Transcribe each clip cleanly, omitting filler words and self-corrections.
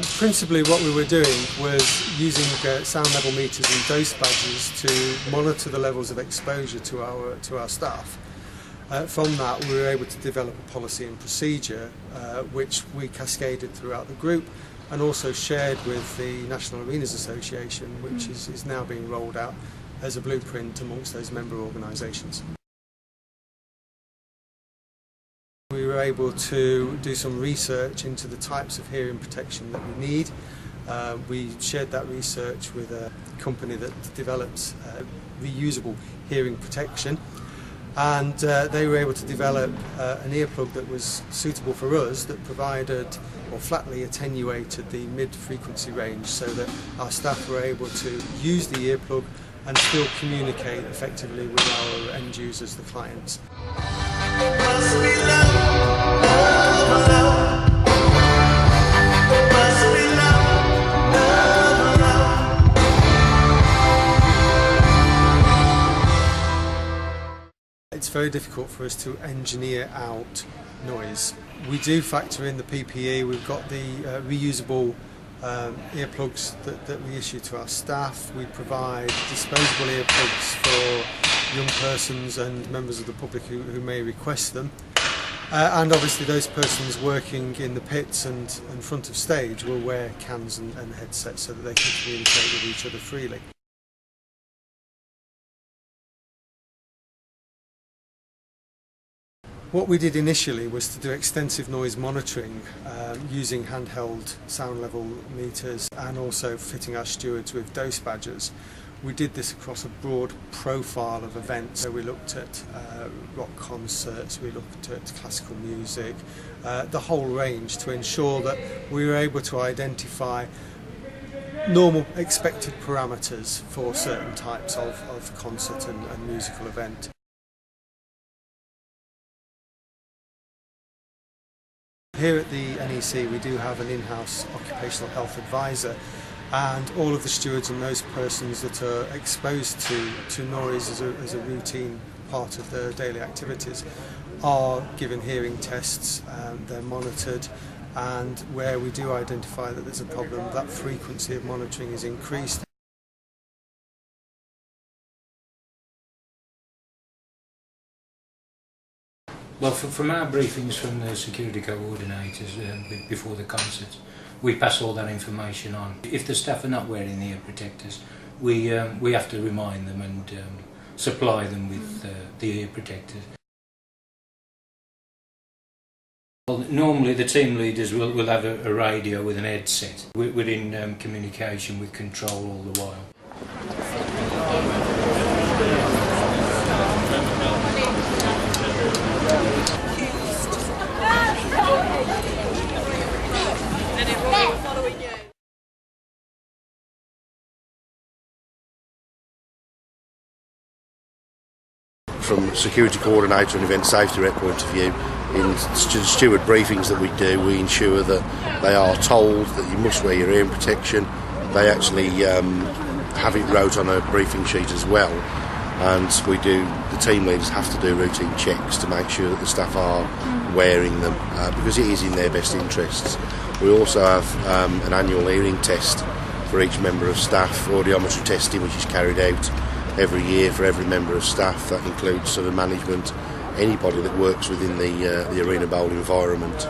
Principally what we were doing was using sound level meters and dose badges to monitor the levels of exposure to our staff. From that we were able to develop a policy and procedure which we cascaded throughout the group and also shared with the National Arenas Association, which is now being rolled out as a blueprint amongst those member organisations. We were able to do some research into the types of hearing protection that we need. We shared that research with a company that develops reusable hearing protection, and they were able to develop an earplug that was suitable for us, that provided or flatly attenuated the mid-frequency range so that our staff were able to use the earplug and still communicate effectively with our end users, the clients. It's very difficult for us to engineer out noise. We do factor in the PPE. We've got the reusable earplugs that we issue to our staff. We provide disposable earplugs for young persons and members of the public who may request them. And obviously those persons working in the pits and front of stage will wear cans and headsets so that they can communicate with each other freely. What we did initially was to do extensive noise monitoring using handheld sound level meters and also fitting our stewards with dose badges. We did this across a broad profile of events. So we looked at rock concerts, we looked at classical music, the whole range, to ensure that we were able to identify normal expected parameters for certain types of concert and musical event. Here at the NEC we do have an in-house occupational health advisor, and all of the stewards and those persons that are exposed to noise as a routine part of their daily activities are given hearing tests, they're monitored, and where we do identify that there's a problem, that frequency of monitoring is increased. Well, from our briefings from the security coordinators before the concerts, we pass all that information on. If the staff are not wearing the ear protectors, we have to remind them and supply them with the ear protectors. Well, normally the team leaders will have a radio with an headset. We're in communication with control all the while. From security coordinator and event safety rep point of view, in steward briefings that we do, we ensure that they are told that you must wear your hearing protection. They actually have it wrote on a briefing sheet as well, and the team leaders have to do routine checks to make sure that the staff are wearing them because it is in their best interests. We also have an annual hearing test for each member of staff, audiometry testing, which is carried out every year for every member of staff. That includes sort of management, anybody that works within the arena bowl environment.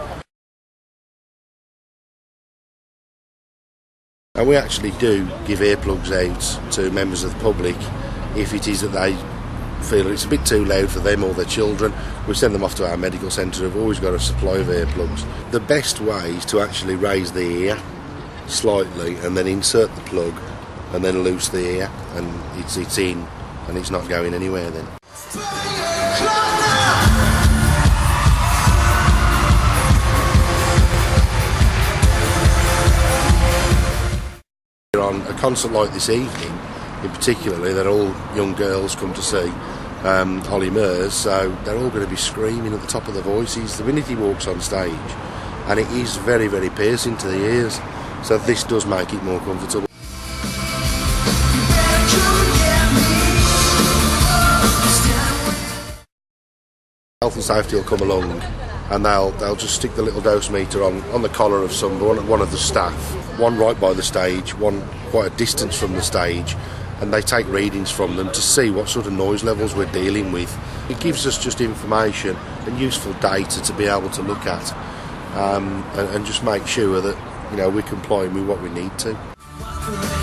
And we actually do give earplugs out to members of the public if it is that they feel it's a bit too loud for them or their children. We send them off to our medical centre. We've always got a supply of earplugs. The best way is to actually raise the ear slightly and then insert the plug and then loose the ear, and it's in and it's not going anywhere then. On a concert like this evening, in particular, that all young girls come to see Olly Murs, so they're all going to be screaming at the top of their voices the minute he walks on stage, and it is very, very piercing to the ears, so this does make it more comfortable. Health and safety will come along and they'll just stick the little dose meter on the collar of one of the staff, one right by the stage, one quite a distance from the stage, and they take readings from them to see what sort of noise levels we're dealing with. It gives us just information and useful data to be able to look at, and just make sure that we're complying with what we need to.